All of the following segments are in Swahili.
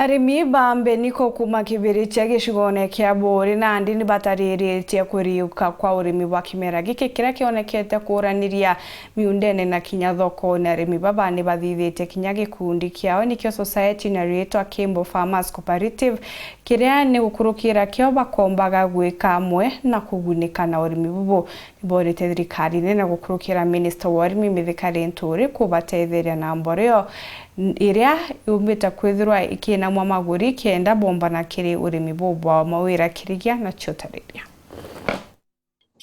Arimi bambe niko kuma kibiritia gicigone kia Buri nandi ni batariritie kuriuka kwa urimi wa kimera giki kiria kionekete kuraniria miundene na kinya thoko na arimi baba ni bathithite kinya gikundi kiao nikio Society na Rietwa Kimbo Farmers Cooperative kiria ni gukurukira kio bakombaga gwika amwe na kugunika na urimi bubu borite thirikari na gukurukira Minister wa urimi Mithika Linturi kubatetheria na mboreo iria yumita kwithirwa ikina mwamaguri kenda bomba na kiri urimi bubu wa mawira kirigia na chotariria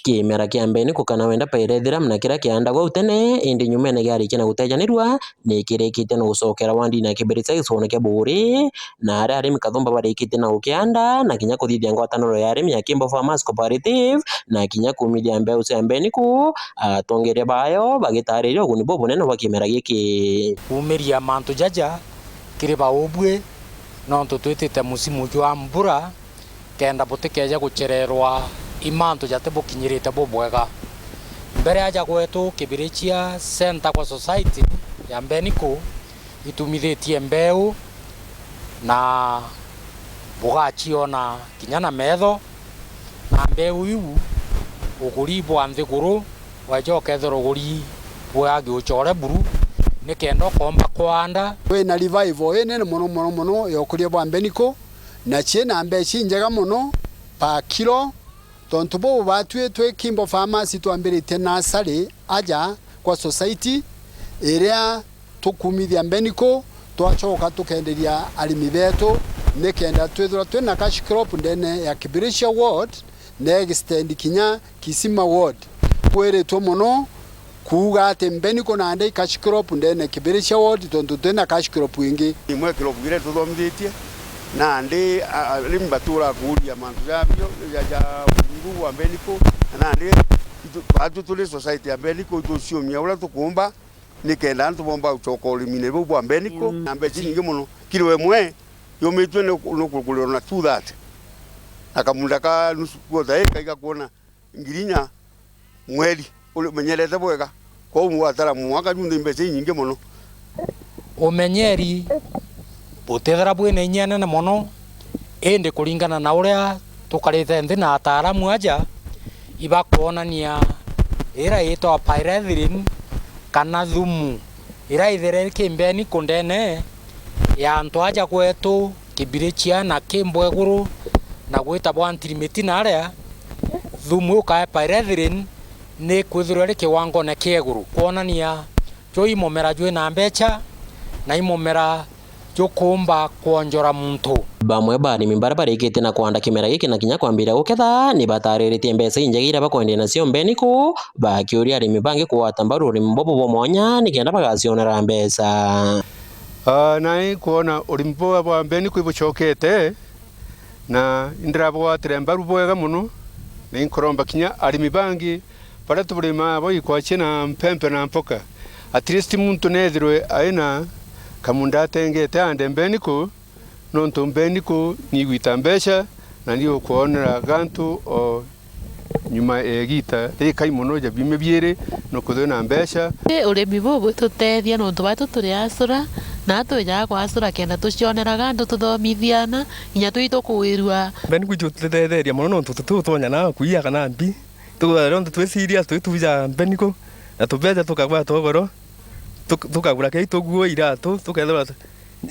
kimera kiambeni kukana wenda pairethira mna kira kiandagwa utene indi nyumene gyari kina gutejanirwa ni kirikite no gucokera wandi na kibiritsa gicone kia Buri na ari arimi kathomba barikite na ukianda na kinya kuthithia ngwataniro ya arimi ya Kimbo Farmers Cooperative na kinya kumithia mbeu cia mbeni ku atongeria bayo bagitariria uguni bubu nene wa kimera giki kumiria mantu jaja kiri baubwe no tutwitite musimu jwa mbura kenda butikeja guchererwa imantu jate bukinyirite bubwega mbere aja gwetu kibirichia center kwa society ya Mbeniko itumithitie mbeu na bugachiona kinyana metho na mbeu iu uguri bwa nthiguru wajokethero uguri bwagi uchore buru nikendo komba kwanda we na revival ene mono yokuria bwa Mbeniko na chena mbechi njega muno pa kilo tontu bo batwetwe Kimbo Farmers twambirite nasari aja kwa society iria tukumithia Mbeniko twachoka tukenderia arimi betu nikenda twithura twina cash crop ndene ya Kibiritia ward na extend kinya Kisima ward kweretwo muno kuuga ati Mbeniko na ndai cash crop ndene Kibiritia ward tontu twina cash crop wingi imwe crop gire tuthomithĩtie na ndi arimi batura kuria mantu jabio ya nguvu wa Mbeniko na ndi batu tuli society ya Mbeniko tuciumia ura tukumba nikenda ntubomba uchoko ulimine bubu wa Mbeniko na mbechi nyingi muno kilo emwe yomitwe no kukulira na 2 akamunda ka nusu kwota eka kuona ngirinya mweli ule menyerete bwega kwa umwatara mwaka nyunde mbechi nyingi muno umenyeri butethera bwine inyana na muno ende kuringana na uria tukarite nthi na ataramu aja ibakuonania ira yitwa pyrethrin kana thumu ira ithere kimbeni kundene ya antu aja kwetu Kibiritia na Kimbo eguru na gwita bwa ntirimiti na aria thumu ka pyrethrin ni kwithirwa ri kiwango na kieguru kuonania jo imomera jwe na mbecha na imomera jokumba kuonjora muntu bamwe barimi barikite na kwanda kimera giki na kinya kwambira guketha ni batariritie mbeca injegira bakwendia nacio Mbeniko bakiuria arimi bangi kuwata mbaru urimi bobo bomonya nikenda bagacionera mbeca na kuona urimi bwa Mbeniko ibuchokete na indira bwatire mbaru bwega muno ni nkoromba kinya arimi bangi bara tuburima bo ikwache na mpempe na mpoka at least muntu nethirwe aina kamunda tengete ande Mbeniko nonto Mbeniko ni gwita mbeca na ndio kuonera gantu o nyuma egita kai muno ja bime biere no kuthona mbeca urimi bubu tutethia nonto batu turi asura na tuja kwa asura kenda tucionera gantu tuthomithiana inya tuito kuwirwa Mbeniko tutetheria muno nonto tutonya na kuia kana mbi tugaronto twesiria tuja Mbeniko na tubeja tukagwa togoro tukagura kai tuguo iratu tukethora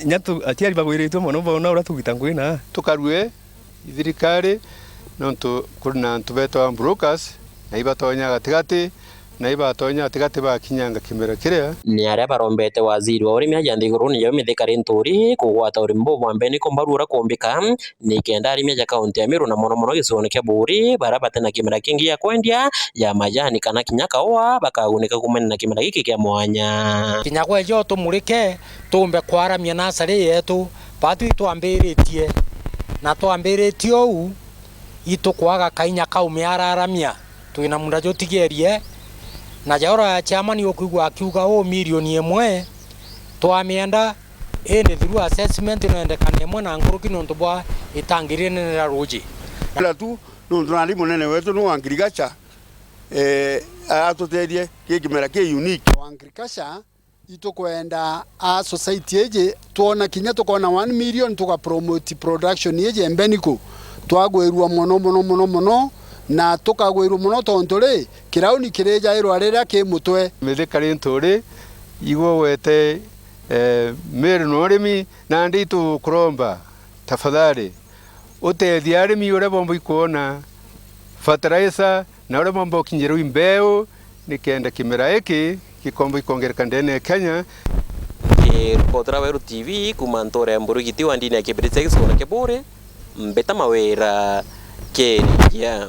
nyatu atiari bagwiritwe muno bona ura tugita ngwina tukarue thirikari nonto kurina ntubetwa brokers na ibatonya gatigati na ibatonya gatigati bakinyanga kimera kiria ni aria barombete waziri wa urimi aja nthiguru ni Mithika Linturi kugwata urimi bubu wa Mbeniko mbarura kumbika ni kenda arimi aja kaunti ya Meru na muno gicone kia Buri bara batena kimera kingi ya kwendia ya majani kana kinya kaua bakagunika kumena na kimera giki kia mwanya kinya gwejo tumurike tumbe kwaramia nasari yetu batu twambiritie na twambiritie u itukwaga kainya kaumiararamia twina munda jotigerie na jaura ya chairman yokuigwa akiuga o milioni 1 twamienda ene through assessment no endekane mwe na nguruki nonto bwa itangirire nene ruji la tu nonto nali munene wetu no agriculture atuterie kikimera ki unique agriculture itukwenda a society eje tuona kinya tukona 1 million tuka promote production eje embeniku twagwirwa muno na tukagwirwa muno tontore kirauni kireja irwa rira ki mutwe mithikari nturi igwo wete mere norimi na nditu kuromba tafadhali utethia arimi ure bombo ikuona fertilizer na ure bombo kinjeru imbeo nikenda kimera eki kikombo ikongereka ndene Kenya. Ripotera Weru TV kumantore mburugiti wa ndini ya Kibiriti Sona Kebore mbeta mawera Kenya.